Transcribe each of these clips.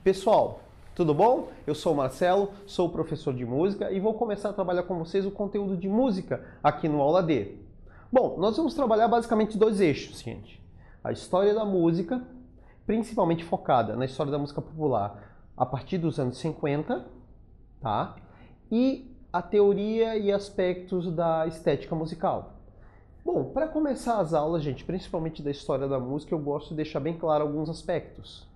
Pessoal, tudo bom? Eu sou o Marcelo, sou professor de música e vou começar a trabalhar com vocês o conteúdo de música aqui no Aula D. Bom, nós vamos trabalhar basicamente dois eixos, gente. A história da música, principalmente focada na história da música popular a partir dos anos 50, tá? E a teoria e aspectos da estética musical. Bom, para começar as aulas, gente, principalmente da história da música, eu gosto de deixar bem claro alguns aspectos,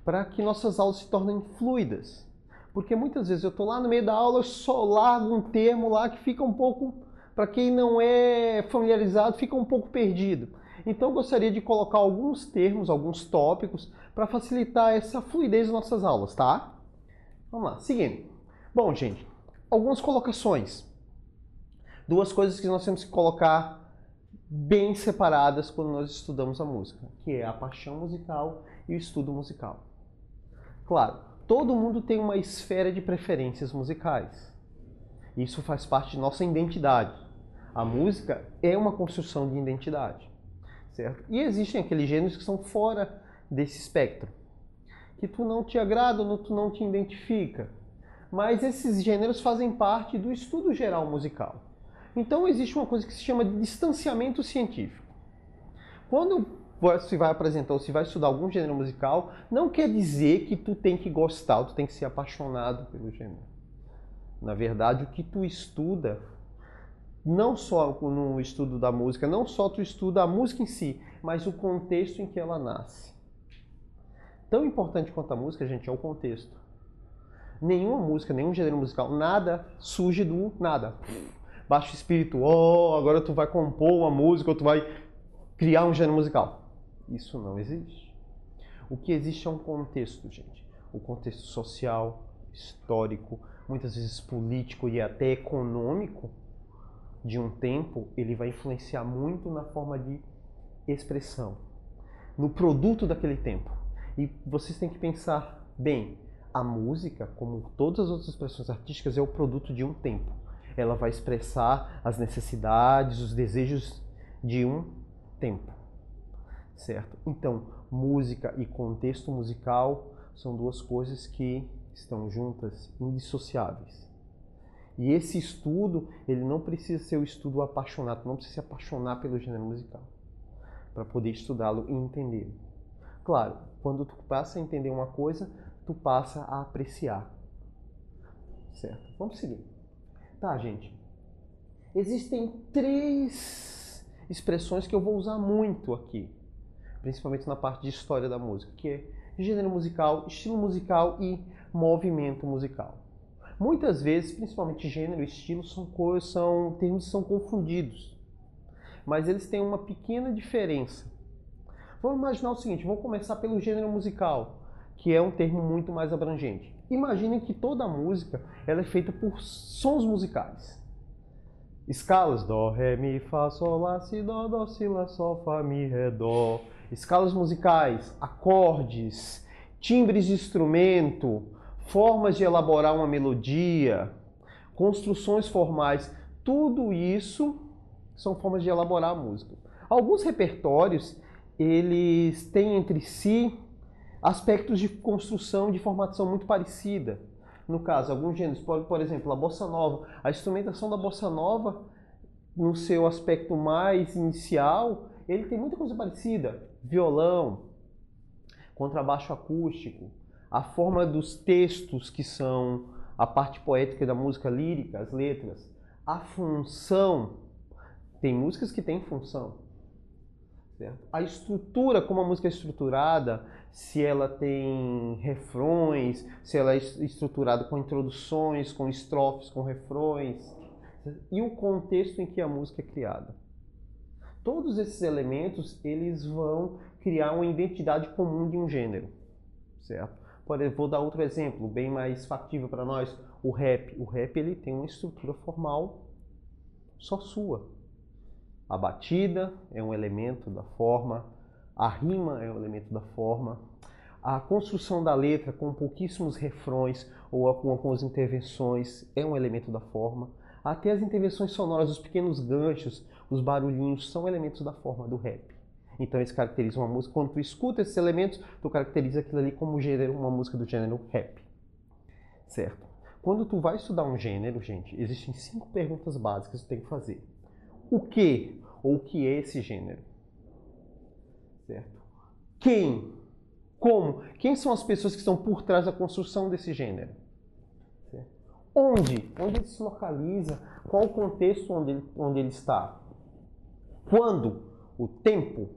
para que nossas aulas se tornem fluidas. Porque muitas vezes eu estou lá no meio da aula, eu só largo um termo lá que fica um pouco, para quem não é familiarizado, fica um pouco perdido. Então eu gostaria de colocar alguns termos, alguns tópicos, para facilitar essa fluidez das nossas aulas, tá? Vamos lá, seguindo. Bom, gente, algumas colocações. Duas coisas que nós temos que colocar bem separadas quando nós estudamos a música, que é a paixão musical e o estudo musical. Claro, todo mundo tem uma esfera de preferências musicais. Isso faz parte de nossa identidade. A música é uma construção de identidade, certo? E existem aqueles gêneros que são fora desse espectro, que tu não te agrada ou tu não te identifica. Mas esses gêneros fazem parte do estudo geral musical. Então existe uma coisa que se chama de distanciamento científico. Quando você vai apresentar ou se vai estudar algum gênero musical, não quer dizer que tu tem que gostar, tu tem que ser apaixonado pelo gênero. Na verdade, o que tu estuda, não só no estudo da música, não só tu estuda a música em si, mas o contexto em que ela nasce. Tão importante quanto a música, gente, é o contexto. Nenhuma música, nenhum gênero musical, nada surge do nada. Baixo espírito, agora tu vai compor uma música ou tu vai criar um gênero musical. Isso não existe. O que existe é um contexto, gente. O contexto social, histórico, muitas vezes político e até econômico de um tempo, ele vai influenciar muito na forma de expressão, no produto daquele tempo. E vocês têm que pensar bem, a música, como todas as outras expressões artísticas, é o produto de um tempo. Ela vai expressar as necessidades, os desejos de um tempo, certo? Então, música e contexto musical são duas coisas que estão juntas, indissociáveis. E esse estudo, ele não precisa ser o estudo apaixonado, não precisa se apaixonar pelo gênero musical, para poder estudá-lo e entendê-lo. Claro, quando tu passa a entender uma coisa, tu passa a apreciar, certo? Vamos seguir. Tá, gente. Existem três expressões que eu vou usar muito aqui, principalmente na parte de história da música, que é gênero musical, estilo musical e movimento musical. Muitas vezes, principalmente gênero e estilo, são termos que são confundidos, mas eles têm uma pequena diferença. Vamos imaginar o seguinte, vamos começar pelo gênero musical, que é um termo muito mais abrangente. Imaginem que toda música ela é feita por sons musicais. Escalas, dó, ré, mi, fá, sol, lá, si, dó, si, lá, sol, fá, mi, ré, dó. Escalas musicais, acordes, timbres de instrumento, formas de elaborar uma melodia, construções formais, tudo isso são formas de elaborar a música. Alguns repertórios, eles têm entre si aspectos de construção, de formação muito parecida. No caso, alguns gêneros, por exemplo, a bossa nova. A instrumentação da bossa nova, no seu aspecto mais inicial, ele tem muita coisa parecida. Violão, contrabaixo acústico, a forma dos textos, que são a parte poética da música lírica, as letras, a função. Tem músicas que têm função. Certo? A estrutura, como a música é estruturada, se ela tem refrões, se ela é estruturada com introduções, com estrofes, com refrões, e o contexto em que a música é criada. Todos esses elementos, eles vão criar uma identidade comum de um gênero, certo? Vou dar outro exemplo, bem mais factível para nós, o rap. O rap ele tem uma estrutura formal só sua. A batida é um elemento da forma, a rima é um elemento da forma, a construção da letra com pouquíssimos refrões ou com algumas intervenções é um elemento da forma, até as intervenções sonoras, os pequenos ganchos, os barulhinhos são elementos da forma do rap. Então eles caracterizam uma música, quando tu escuta esses elementos, tu caracteriza aquilo ali como gênero, uma música do gênero rap. Certo? Quando tu vai estudar um gênero, gente, existem 5 perguntas básicas que tu tem que fazer. O que ou o que é esse gênero? Certo? Quem? Como? Quem são as pessoas que estão por trás da construção desse gênero? Certo? Onde? Onde ele se localiza? Qual o contexto onde ele está? Quando? O tempo?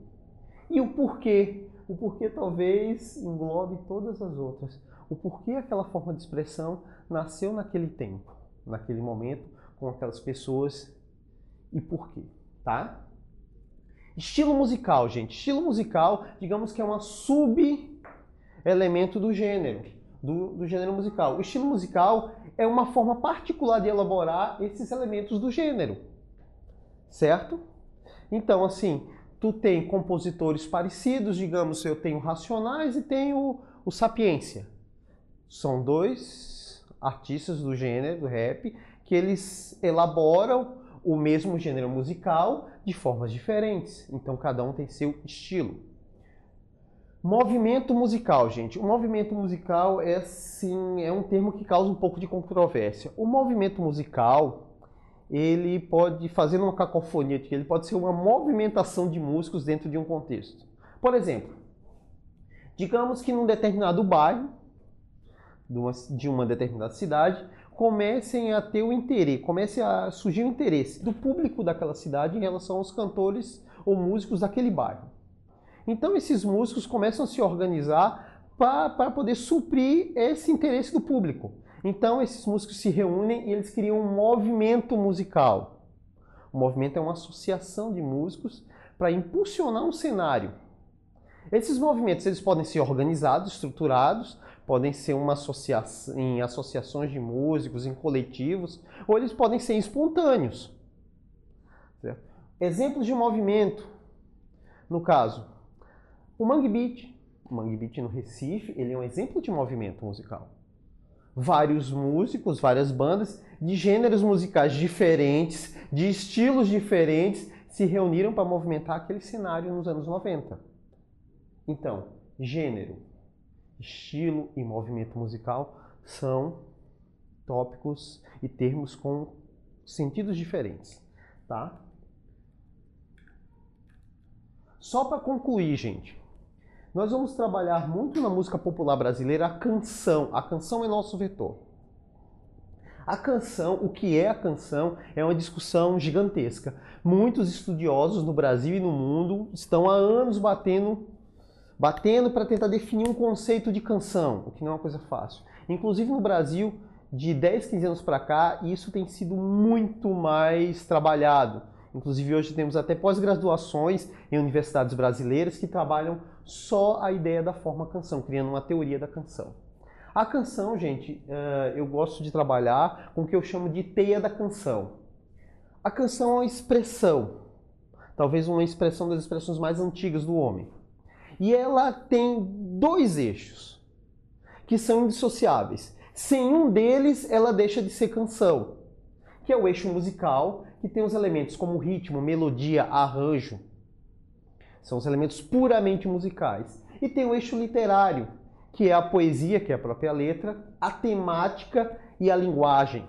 E o porquê? O porquê talvez englobe todas as outras. O porquê aquela forma de expressão nasceu naquele tempo, naquele momento, com aquelas pessoas e porquê, tá? Estilo musical, gente. Estilo musical, digamos que é uma sub-elemento do gênero, do gênero musical. O estilo musical é uma forma particular de elaborar esses elementos do gênero, certo? Então, assim, tu tem compositores parecidos, digamos, eu tenho Racionais e tenho o Sapiência. São 2 artistas do gênero, do rap, que eles elaboram o mesmo gênero musical de formas diferentes. Então, cada um tem seu estilo. Movimento musical, gente. O movimento musical é, assim, é um termo que causa um pouco de controvérsia. O movimento musical, ele pode fazer uma cacofonia, ele pode ser uma movimentação de músicos dentro de um contexto. Por exemplo, digamos que num determinado bairro, de uma determinada cidade, comecem a ter o interesse, comece a surgir o interesse do público daquela cidade em relação aos cantores ou músicos daquele bairro. Então esses músicos começam a se organizar para poder suprir esse interesse do público. Então esses músicos se reúnem e eles criam um movimento musical. O movimento é uma associação de músicos para impulsionar um cenário. Esses movimentos eles podem ser organizados, estruturados, podem ser em associações de músicos, em coletivos, ou eles podem ser espontâneos. Certo? Exemplos de movimento, no caso, o Mangue Beat. O Mangue Beat no Recife, ele é um exemplo de movimento musical. Vários músicos, várias bandas de gêneros musicais diferentes, de estilos diferentes, se reuniram para movimentar aquele cenário nos anos 90. Então, gênero, estilo e movimento musical são tópicos e termos com sentidos diferentes, tá? Só para concluir, gente, nós vamos trabalhar muito na música popular brasileira a canção. A canção é nosso vetor. A canção, o que é a canção, é uma discussão gigantesca. Muitos estudiosos no Brasil e no mundo estão há anos batendo para tentar definir um conceito de canção, o que não é uma coisa fácil. Inclusive no Brasil, de 10, 15 anos para cá, isso tem sido muito mais trabalhado. Inclusive hoje temos até pós-graduações em universidades brasileiras que trabalham só a ideia da forma canção, criando uma teoria da canção. A canção, gente, eu gosto de trabalhar com o que eu chamo de teia da canção. A canção é uma expressão, talvez uma expressão das expressões mais antigas do homem. E ela tem 2 eixos que são indissociáveis. Sem um deles, ela deixa de ser canção, que é o eixo musical, que tem os elementos como ritmo, melodia, arranjo. São os elementos puramente musicais. E tem o eixo literário, que é a poesia, que é a própria letra, a temática e a linguagem.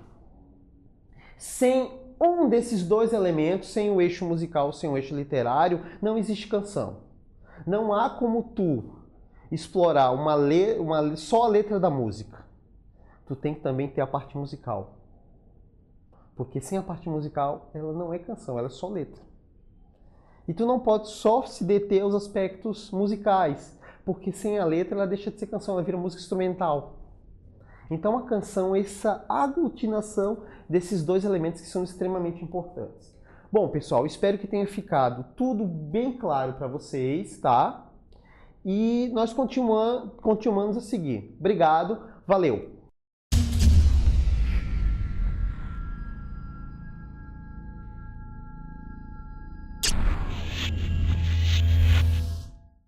Sem um desses 2 elementos, sem o eixo musical, sem o eixo literário, não existe canção. Não há como tu explorar só a letra da música. Tu tem que também ter a parte musical. Porque sem a parte musical, ela não é canção, ela é só letra. E tu não pode só se deter aos aspectos musicais, porque sem a letra ela deixa de ser canção, ela vira música instrumental. Então a canção é essa aglutinação desses 2 elementos que são extremamente importantes. Bom, pessoal, espero que tenha ficado tudo bem claro para vocês, tá? E nós continuamos a seguir. Obrigado, valeu!